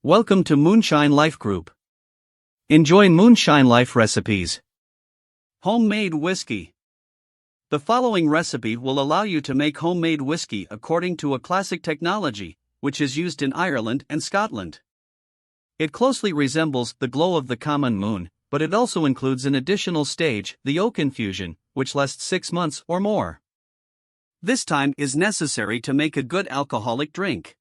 Welcome to Moonshine Life Group. Enjoy Moonshine Life Recipes. Homemade whiskey. The following recipe will allow you to make homemade whiskey according to a classic technology, which is used in Ireland and Scotland. It closely resembles the glow of the common moon, but it also includes an additional stage, the oak infusion, which lasts 6 months or more. This time is necessary to make a good alcoholic drink.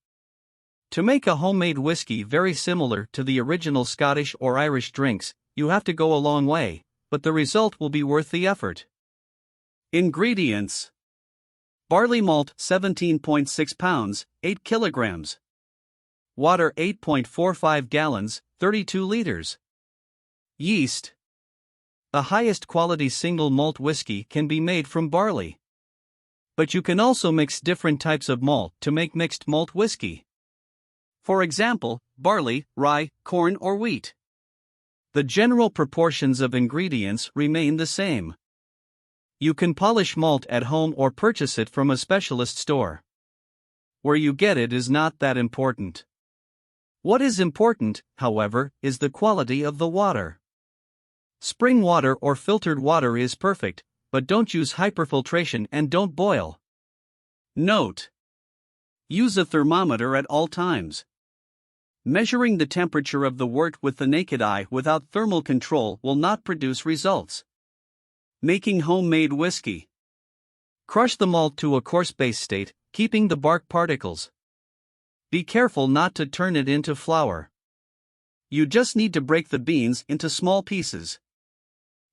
To make a homemade whiskey very similar to the original Scottish or Irish drinks, you have to go a long way, but the result will be worth the effort. Ingredients: barley malt 17.6 pounds, 8 kilograms. Water 8.45 gallons, 32 liters. Yeast. The highest quality single malt whiskey can be made from barley. But you can also mix different types of malt to make mixed malt whiskey. For example, barley, rye, corn or wheat. The general proportions of ingredients remain the same. You can polish malt at home or purchase it from a specialist store. Where you get it is not that important. What is important, however, is the quality of the water. Spring water or filtered water is perfect, but don't use hyperfiltration and don't boil. Note: use a thermometer at all times. Measuring the temperature of the wort with the naked eye without thermal control will not produce results. Making homemade whiskey. Crush the malt to a coarse base state, keeping the bark particles. Be careful not to turn it into flour. You just need to break the beans into small pieces.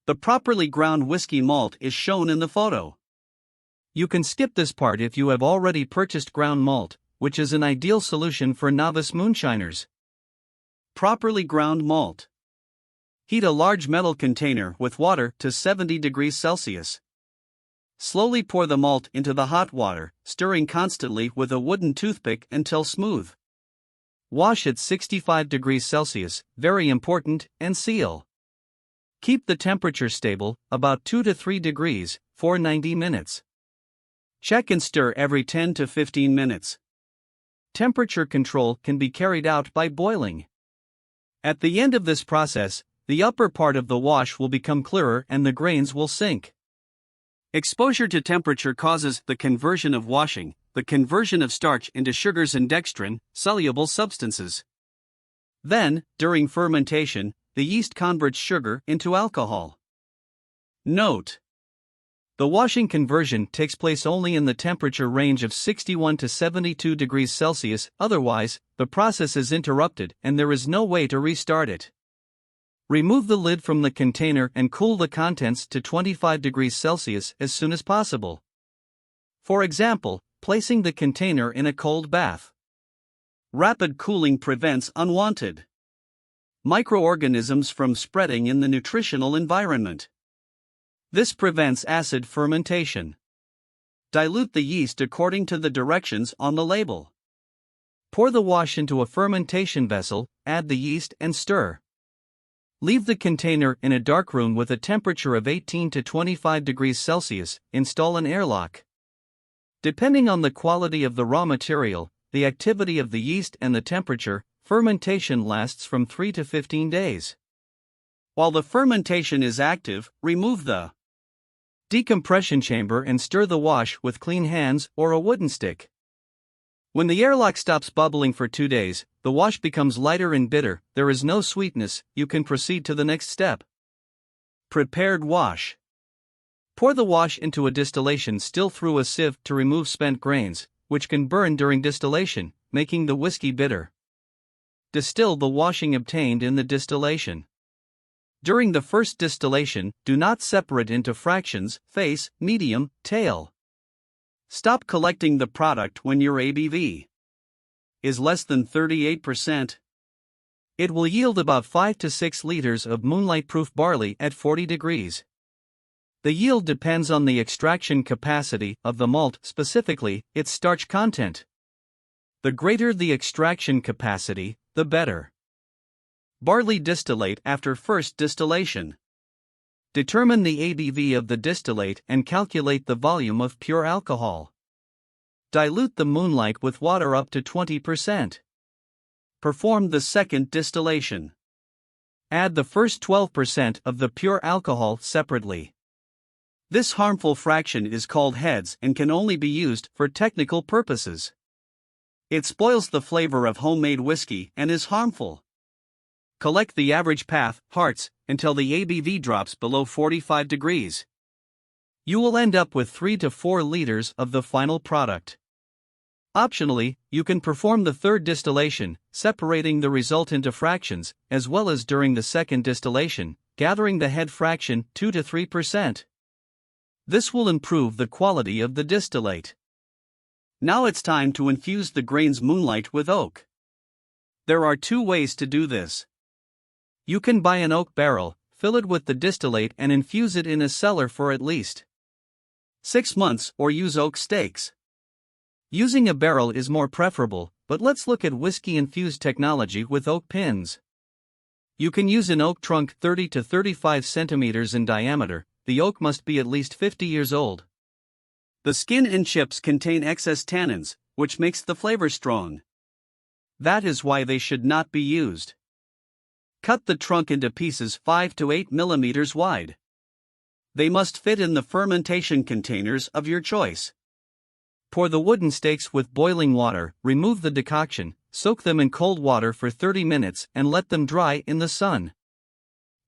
The properly ground whiskey malt is shown in the photo. You can skip this part if you have already purchased ground malt, which is an ideal solution for novice moonshiners. Properly ground malt. Heat a large metal container with water to 70 degrees Celsius. Slowly pour the malt into the hot water, stirring constantly with a wooden toothpick until smooth. Wash at 65 degrees Celsius, very important, and seal. Keep the temperature stable, about 2 to 3 degrees, for 90 minutes. Check and stir every 10 to 15 minutes. Temperature control can be carried out by boiling. At the end of this process, the upper part of the wash will become clearer and the grains will sink. Exposure to temperature causes the conversion of washing, the conversion of starch into sugars and dextrin, soluble substances. Then, during fermentation, the yeast converts sugar into alcohol. Note: the washing conversion takes place only in the temperature range of 61 to 72 degrees Celsius, otherwise, the process is interrupted and there is no way to restart it. Remove the lid from the container and cool the contents to 25 degrees Celsius as soon as possible. For example, placing the container in a cold bath. Rapid cooling prevents unwanted microorganisms from spreading in the nutritional environment. This prevents acid fermentation. Dilute the yeast according to the directions on the label. Pour the wash into a fermentation vessel, add the yeast and stir. Leave the container in a dark room with a temperature of 18 to 25 degrees Celsius, install an airlock. Depending on the quality of the raw material, the activity of the yeast and the temperature, fermentation lasts from 3 to 15 days. While the fermentation is active, remove the decompression chamber and stir the wash with clean hands or a wooden stick. When the airlock stops bubbling for 2 days, the wash becomes lighter and bitter, there is no sweetness, you can proceed to the next step. Prepared wash. Pour the wash into a distillation still through a sieve to remove spent grains, which can burn during distillation, making the whiskey bitter. Distill the washing obtained in the distillation. During the first distillation, do not separate into fractions, face, medium, tail. Stop collecting the product when your ABV is less than 38%. It will yield about 5 to 6 liters of moonlight-proof barley at 40 degrees. The yield depends on the extraction capacity of the malt, specifically, its starch content. The greater the extraction capacity, the better. Barley distillate after first distillation. Determine the ABV of the distillate and calculate the volume of pure alcohol. Dilute the moonlight with water up to 20%. perform the second distillation. Add the first 12% of the pure alcohol separately. This harmful fraction is called heads and can only be used for technical purposes. It spoils the flavor of homemade whiskey and is harmful. Collect the average path, hearts, until the ABV drops below 45 degrees. You will end up with 3 to 4 liters of the final product. Optionally, you can perform the third distillation, separating the result into fractions, as well as during the second distillation, gathering the head fraction 2 to 3%. This will improve the quality of the distillate. Now it's time to infuse the grains Moonlight with oak. There are 2 ways to do this. You can buy an oak barrel, fill it with the distillate and infuse it in a cellar for at least 6 months, or use oak stakes. Using a barrel is more preferable, but let's look at whiskey-infused technology with oak pins. You can use an oak trunk 30 to 35 centimeters in diameter. The oak must be at least 50 years old. The skin and chips contain excess tannins, which makes the flavor strong. That is why they should not be used. Cut the trunk into pieces 5 to 8 millimeters wide. They must fit in the fermentation containers of your choice. Pour the wooden stakes with boiling water, remove the decoction, soak them in cold water for 30 minutes and let them dry in the sun.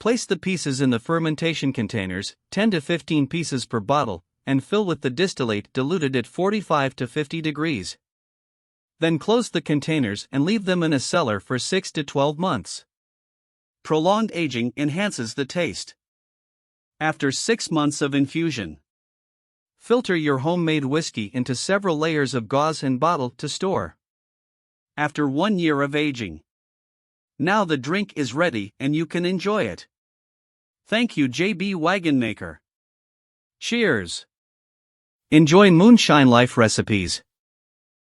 Place the pieces in the fermentation containers, 10 to 15 pieces per bottle, and fill with the distillate diluted at 45 to 50 degrees. Then close the containers and leave them in a cellar for 6 to 12 months. Prolonged aging enhances the taste. After 6 months of infusion, filter your homemade whiskey into several layers of gauze and bottle to store. After 1 year of aging, now the drink is ready and you can enjoy it. Thank you, JB Wagon Maker. Cheers. Enjoy Moonshine Life Recipes.